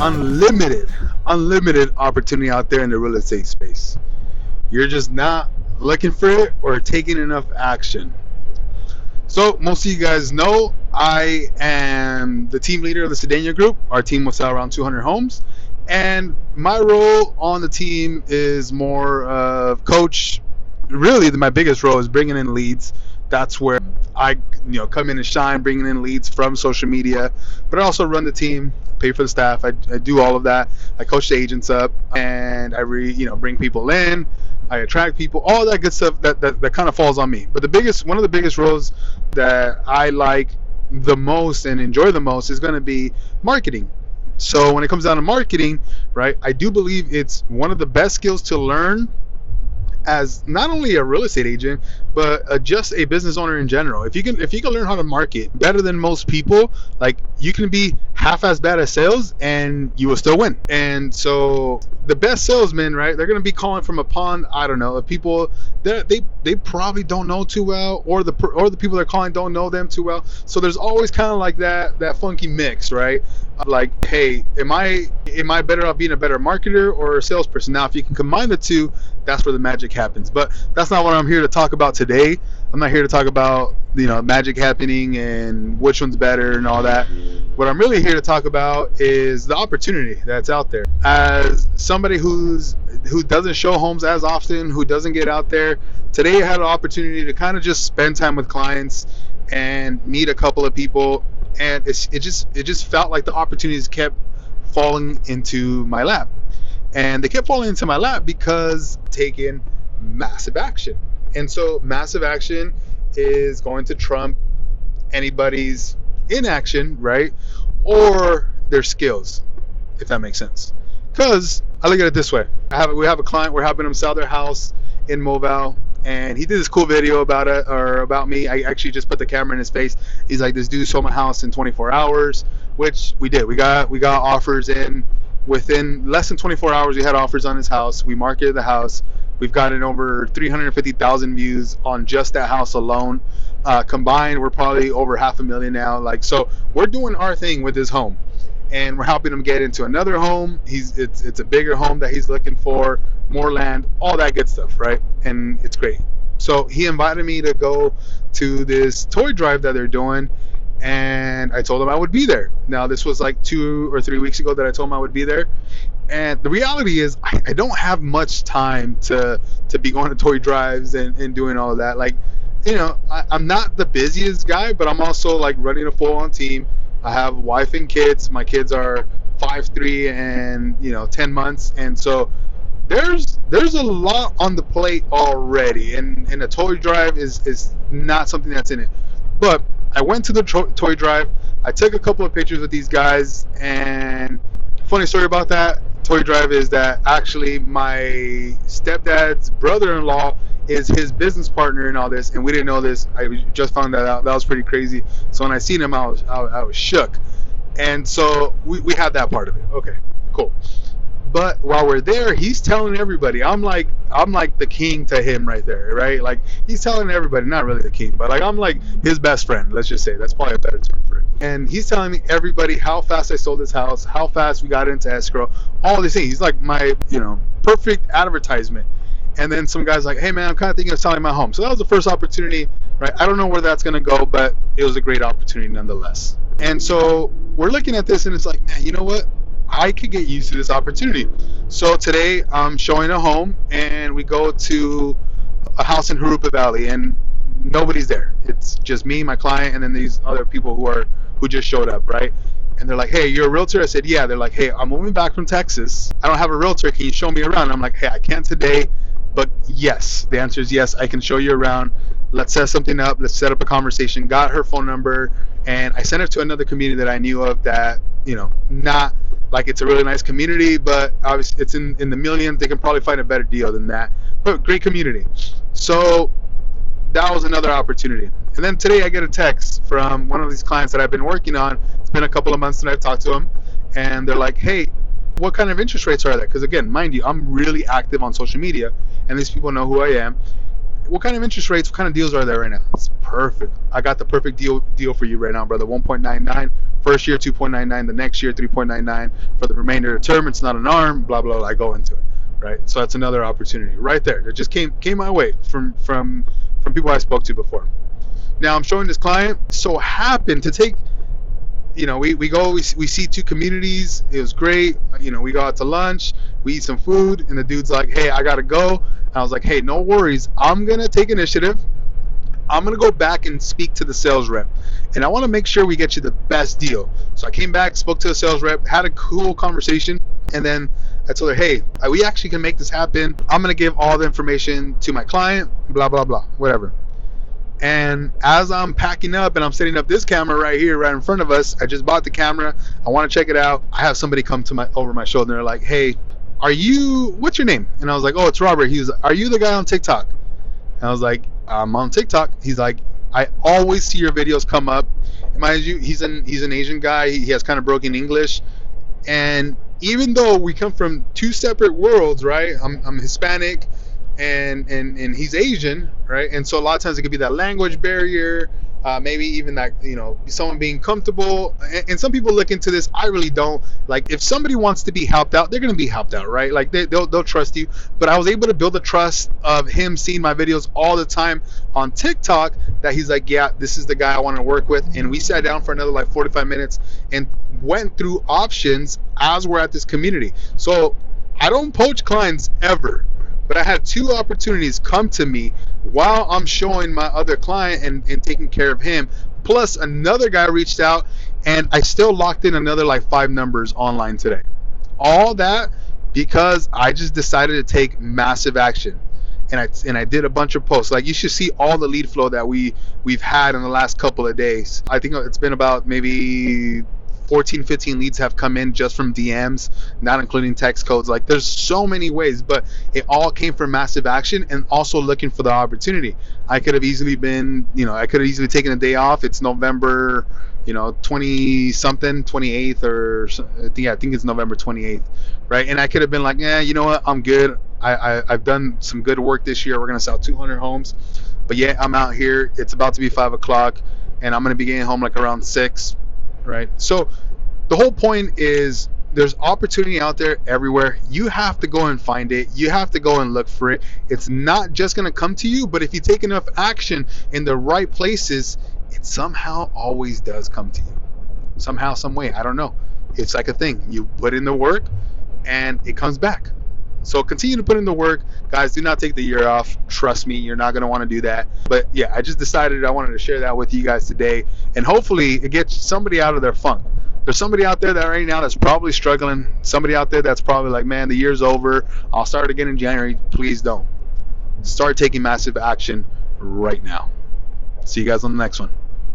unlimited opportunity out there in the real estate space. You're just not looking for it or taking enough action. So most of you guys know I am the team leader of the Cedeno group. Our team will sell around 200 homes, and my role on the team is more of coach. Really, my biggest role is bringing in leads. That's where I, come in and shine, bringing in leads from social media. But I also run the team, pay for the staff. I do all of that. I coach the agents up, and I bring people in. I attract people, all that good stuff that kind of falls on me. But one of the biggest roles that I like the most and enjoy the most is going to be marketing. So when it comes down to marketing, right, I do believe it's one of the best skills to learn as not only a real estate agent, but just a business owner in general. If you can learn how to market better than most people, like, you can be half as bad at sales and you will still win. And so the best salesmen, right, they're going to be calling from a pond, I don't know, of people that they probably don't know too well, or the people they're calling don't know them too well. So there's always kind of like that funky mix, right? Like, hey, am I better off being a better marketer or a salesperson? Now, if you can combine the two, that's where the magic happens. But that's not what I'm here to talk about today. I'm not here to talk about magic happening and which one's better and all that. What I'm really here to talk about is the opportunity that's out there. As somebody who doesn't show homes as often, who doesn't get out there, today I had an opportunity to kind of just spend time with clients and meet a couple of people, and it just felt like the opportunities kept falling into my lap. And they kept falling into my lap because taking massive action. And so massive action is going to trump anybody's inaction, right? Or their skills, if that makes sense. Because I look at it this way. We have a client, we're helping them sell their house in Mobile, and he did this cool video about it, or about me. I actually just put the camera in his face. He's like, this dude sold my house in 24 hours, which we did. We got offers in. Within less than 24 hours, we had offers on his house. We marketed the house. We've gotten over 350,000 views on just that house alone. Combined, we're probably over 500,000 now. So we're doing our thing with his home, and we're helping him get into another home. It's a bigger home that he's looking for, more land, all that good stuff, right? And it's great. So he invited me to go to this toy drive that they're doing, and I told him I would be there. Now, this was like 2 or 3 weeks ago that I told him I would be there. And the reality is I don't have much time to be going to toy drives and doing all of that. I'm not the busiest guy, but I'm also like running a full-on team. I have a wife and kids. My kids are 5'3" and 10 months. And so there's a lot on the plate already. And a toy drive is not something that's in it. But I went to the toy drive. I took a couple of pictures with these guys, and funny story about that toy drive is that actually my stepdad's brother-in-law is his business partner in all this, and we didn't know this. I just found that out. That was pretty crazy. So when I seen him, I was shook. And so we had that part of it. Okay, cool. But while we're there, he's telling everybody. I'm like the king to him right there, right? Like, he's telling everybody, not really the king, but I'm like his best friend. Let's just say that's probably a better term for it. And he's telling me everybody how fast I sold this house, how fast we got into escrow, all these things. He's like my perfect advertisement. And then some guy's like, hey man, I'm kind of thinking of selling my home. So that was the first opportunity, right? I don't know where that's gonna go, but it was a great opportunity nonetheless. And so we're looking at this, and it's like, man, you know what? I could get used to this opportunity. So today I'm showing a home, and we go to a house in Jurupa Valley, and nobody's there. It's just me, my client, and then these other people who just showed up, right? And they're like, hey, you're a realtor? I said, yeah. They're like, hey, I'm moving back from Texas. I don't have a realtor. Can you show me around? I'm like, hey, I can't today, but yes. The answer is yes, I can show you around. Let's set something up. Let's set up a conversation. Got her phone number, and I sent her to another community that I knew of that, not like it's a really nice community, but obviously it's in the millions. They can probably find a better deal than that. But great community. So that was another opportunity. And then today I get a text from one of these clients that I've been working on. It's been a couple of months since I've talked to them, and they're like, hey, what kind of interest rates are there? Because again, mind you, I'm really active on social media, and these people know who I am. What kind of interest rates, what kind of deals are there right now? It's perfect. I got the perfect deal for you right now, brother. 1.99 first year 2.99, the next year 3.99, for the remainder of the term it's not an arm, blah blah blah. I go into it, right? So that's another opportunity right there that just came my way from people I spoke to before. Now I'm showing this client, so happened to take, we see two communities. It was great. We go out to lunch, we eat some food, and the dude's like, hey, I gotta go. And I was like, hey, no worries, I'm gonna take initiative. I'm gonna go back and speak to the sales rep, and I want to make sure we get you the best deal. So I came back, spoke to the sales rep, had a cool conversation, and then I told her, hey, we actually can make this happen. I'm gonna give all the information to my client, blah blah blah, whatever. And as I'm packing up and I'm setting up this camera right here, right in front of us, I just bought the camera. I want to check it out. I have somebody come to over my shoulder. They're like, hey, what's your name? And I was like, oh, it's Robert. He was, are you the guy on TikTok? And I was like, I'm on TikTok. He's like, I always see your videos come up. And mind you, he's an Asian guy. He has kind of broken English. And even though we come from two separate worlds, right? I'm Hispanic and he's Asian, right? And so a lot of times it could be that language barrier, maybe even that, someone being comfortable. And some people look into this. I really don't. Like, if somebody wants to be helped out, they're going to be helped out, right? Like, they'll trust you. But I was able to build the trust of him seeing my videos all the time on TikTok, that he's like, yeah, this is the guy I want to work with. And we sat down for another like 45 minutes and went through options as we're at this community. So I don't poach clients ever. But I had two opportunities come to me while I'm showing my other client and taking care of him. Plus another guy reached out, and I still locked in another like 5 numbers online today. All that because I just decided to take massive action. And I did a bunch of posts. Like, you should see all the lead flow that we've had in the last couple of days. I think it's been about maybe 14, 15 leads have come in just from DMs, not including text codes. Like, there's so many ways, but it all came from massive action and also looking for the opportunity. I could have easily been, taken a day off. It's November, 20 something, 28th, or I think it's November 28th, right? And I could have been like, yeah, you know what, I'm good. I've done some good work this year. We're gonna sell 200 homes, but yeah, I'm out here. It's about to be 5 o'clock, and I'm gonna be getting home like around 6. Right? So the whole point is, there's opportunity out there everywhere. You have to go and find it. You have to go and look for it. It's not just going to come to you, but if you take enough action in the right places, it somehow always does come to you. Somehow, some way. I don't know. It's like a thing. You put in the work and it comes back. So continue to put in the work. Guys, do not take the year off. Trust me, you're not going to want to do that. But yeah, I just decided I wanted to share that with you guys today. And hopefully it gets somebody out of their funk. There's somebody out there that right now that's probably struggling. Somebody out there that's probably like, man, the year's over. I'll start again in January. Please don't. Start taking massive action right now. See you guys on the next one.